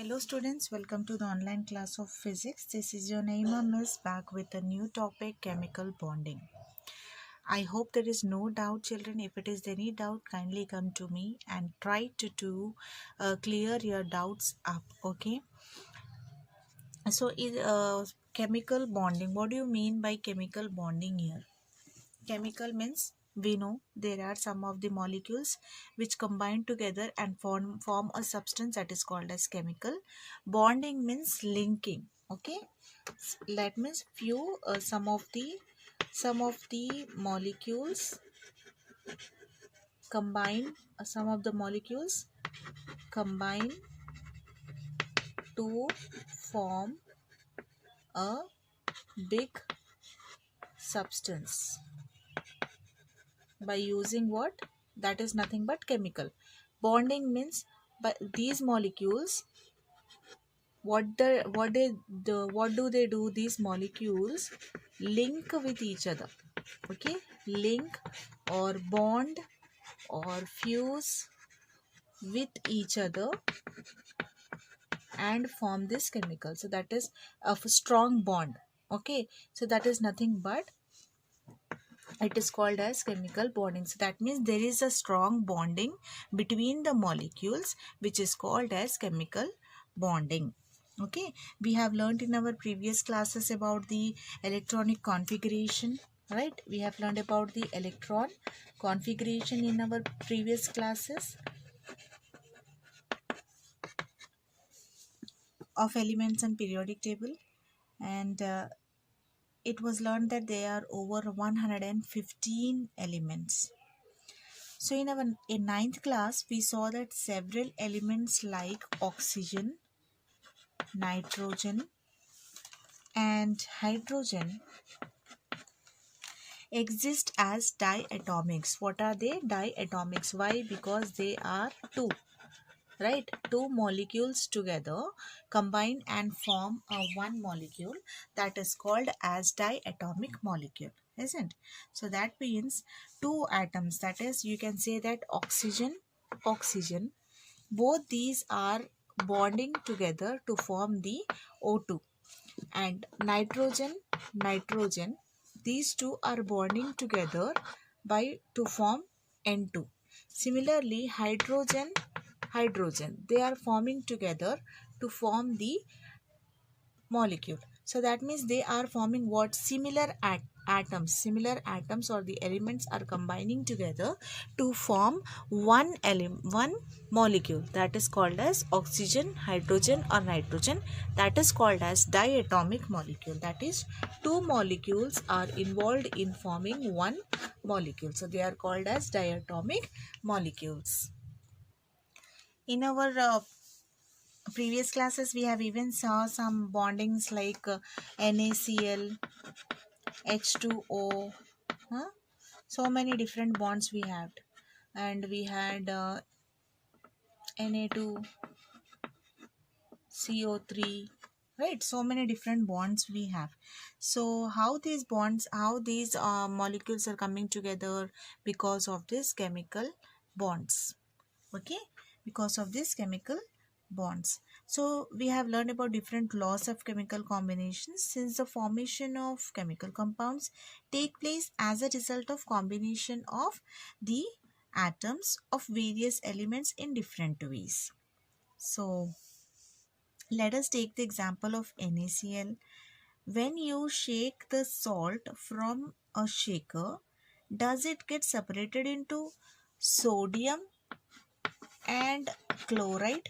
Hello students, welcome to the online class of physics. This is your Naima Miss back with a new topic, chemical bonding. I hope there is no doubt children. If it is any doubt, kindly come to me and try to clear your doubts up, okay? So chemical bonding, what do you mean by chemical bonding here? Chemical means we know there are some of the molecules which combine together and form a substance that is called as chemical. Bonding means linking. Okay, that means some of the molecules combine. Some of the molecules combine to form a big substance by using what? That is nothing but chemical. Bonding means but these molecules, what do they do? These molecules link with each other. Okay, link or bond or fuse with each other and form this chemical. So that is a strong bond. Okay, so that is nothing but it is called as chemical bonding. So that means there is a strong bonding between the molecules, which is called as chemical bonding. Okay, we have learned in our previous classes about the electronic configuration, right? We have learned about the electron configuration in our previous classes of elements and periodic table, and it was learned that there are over 115 elements. So in ninth class, we saw that several elements like oxygen, nitrogen, and hydrogen exist as diatomics. What are they? Diatomics. Why? Because they are two, right? Two molecules together combine and form a one molecule that is called as diatomic molecule, isn't? So that means two atoms, that is, you can say that oxygen, both these are bonding together to form the O2, and nitrogen, these two are bonding together by to form N2. Similarly, hydrogen, they are forming together to form the molecule. So that means they are forming what? Similar atoms or the elements are combining together to form one molecule, that is called as oxygen, hydrogen or nitrogen. That is called as diatomic molecule. That is, two molecules are involved in forming one molecule, so they are called as diatomic molecules. In our previous classes, we have even saw some bondings like NaCl, H2O, huh? So many different bonds we had, and we had Na2, CO3, right? So many different bonds we have. So how these bonds, how these molecules are coming together? Because of this chemical bonds. Okay, because of this chemical bonds. So we have learned about different laws of chemical combinations, since the formation of chemical compounds take place as a result of combination of the atoms of various elements in different ways. So let us take the example of NaCl. When you shake the salt from a shaker, does it get separated into sodium and chloride?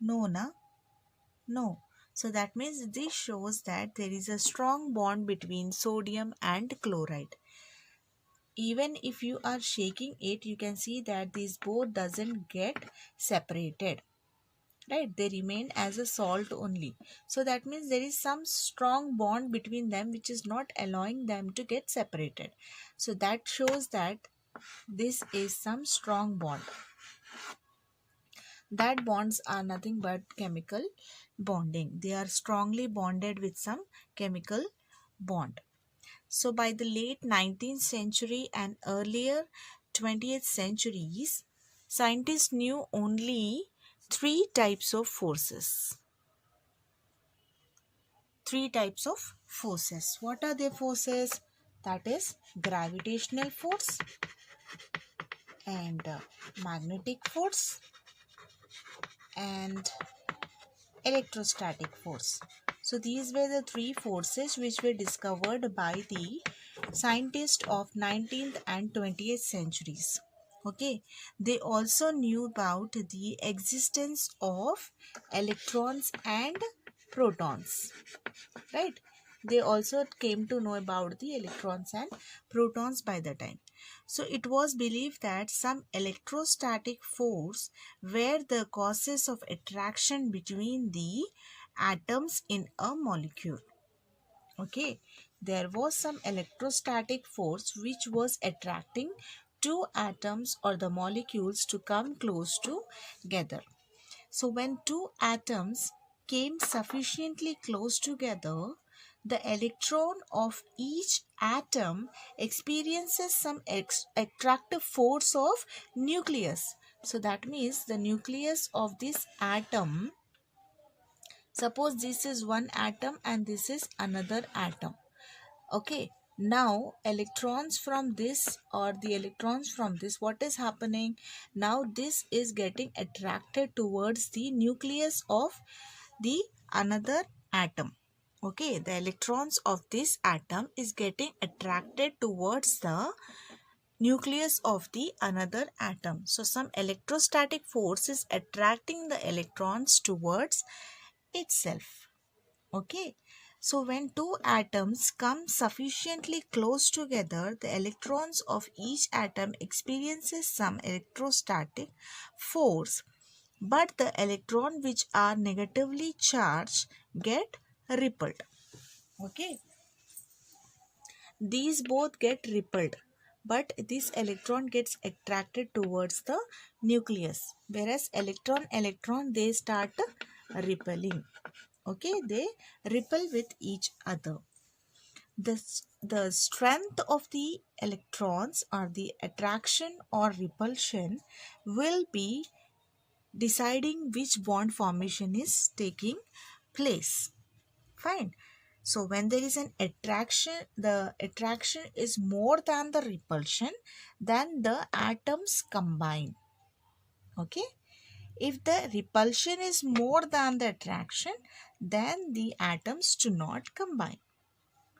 No, na? No. So that means this shows that there is a strong bond between sodium and chloride. Even if you are shaking it, you can see that these both doesn't get separated. Right? They remain as a salt only. So that means there is some strong bond between them which is not allowing them to get separated. So that shows that this is some strong bond. That bonds are nothing but chemical bonding. They are strongly bonded with some chemical bond. So by the late 19th century and earlier 20th centuries, scientists knew only three types of forces. Three types of forces. What are the forces? That is gravitational force and magnetic force and electrostatic force. So these were the three forces which were discovered by the scientists of 19th and 20th centuries. Okay, they also knew about the existence of electrons and protons, right? They also came to know about the electrons and protons by the time. So it was believed that some electrostatic force were the causes of attraction between the atoms in a molecule. Okay, there was some electrostatic force which was attracting two atoms or the molecules to come close together. So when two atoms came sufficiently close together, the electron of each atom experiences some attractive force of nucleus. So that means the nucleus of this atom, suppose this is one atom and this is another atom. Okay, now electrons from this or the electrons from this, what is happening? Now this is getting attracted towards the nucleus of the another atom. Okay, the electrons of this atom is getting attracted towards the nucleus of the another atom. So some electrostatic force is attracting the electrons towards itself. Okay, so when two atoms come sufficiently close together, the electrons of each atom experiences some electrostatic force, but the electron which are negatively charged get repelled. Okay, these both get repelled, but this electron gets attracted towards the nucleus, whereas electron they start repelling. Okay, they repel with each other. The strength of the electrons or the attraction or repulsion will be deciding which bond formation is taking place. Fine. So when there is an attraction, the attraction is more than the repulsion, then the atoms combine. Okay. If the repulsion is more than the attraction, then the atoms do not combine.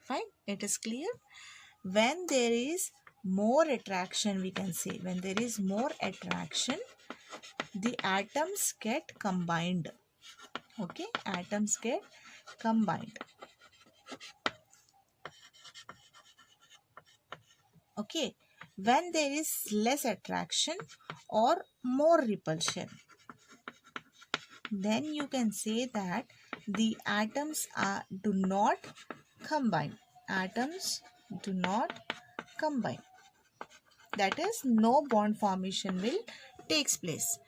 Fine, it is clear. When there is more attraction, we can say, when there is more attraction, the atoms get combined. Okay, atoms get combined. Okay, when there is less attraction or more repulsion, then you can say that the atoms do not combine. Atoms do not combine. That is, no bond formation will takes place.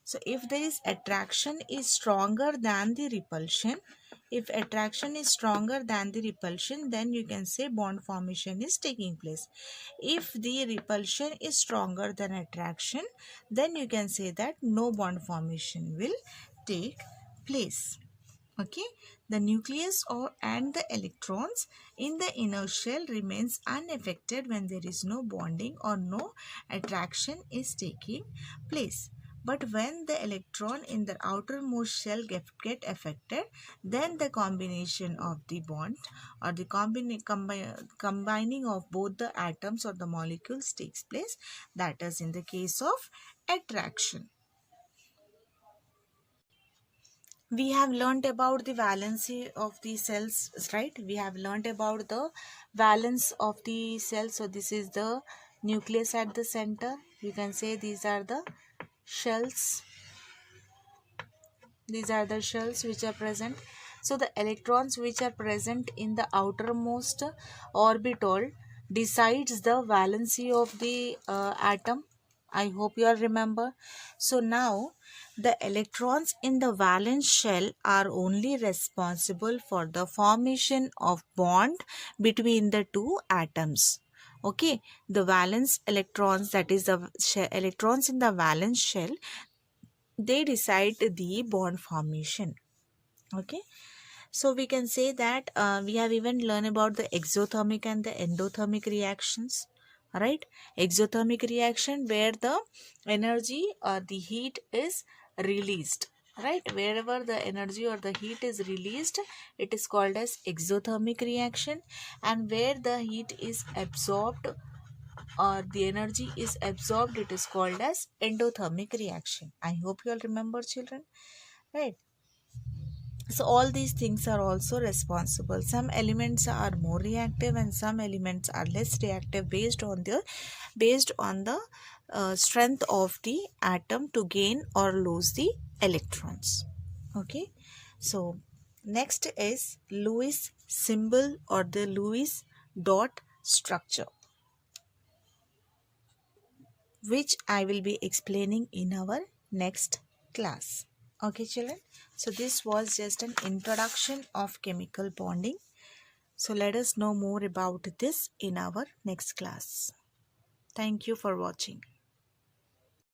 So if there is attraction is stronger than the repulsion, if attraction is stronger than the repulsion, then you can say bond formation is taking place. If the repulsion is stronger than attraction, then you can say that no bond formation will take place. Okay, the nucleus or and the electrons in the inner shell remains unaffected when there is no bonding or no attraction is taking place. But when the electron in the outermost shell get affected, then the combination of the bond or the combining of both the atoms or the molecules takes place. That is in the case of attraction. We have learnt about the valency of the cells, right? We have learnt about the valence of the cells. So this is the nucleus at the center. You can say these are the shells. These are the shells which are present. So the electrons which are present in the outermost orbital decides the valency of the atom. I hope you all remember. So now the electrons in the valence shell are only responsible for the formation of bond between the two atoms. Okay, the valence electrons, that is the electrons in the valence shell, they decide the bond formation. Okay, so we can say that we have even learned about the exothermic and the endothermic reactions, right? Exothermic reaction where the energy or the heat is released, right? Wherever the energy or the heat is released, it is called as exothermic reaction. And where the heat is absorbed or the energy is absorbed, it is called as endothermic reaction. I hope you all remember, children, right? So all these things are also responsible. Some elements are more reactive and some elements are less reactive based on the strength of the atom to gain or lose the electrons. Okay, so next is Lewis symbol or the Lewis dot structure, which I will be explaining in our next class. Okay, children. So this was just an introduction of chemical bonding. So let us know more about this in our next class. Thank you for watching.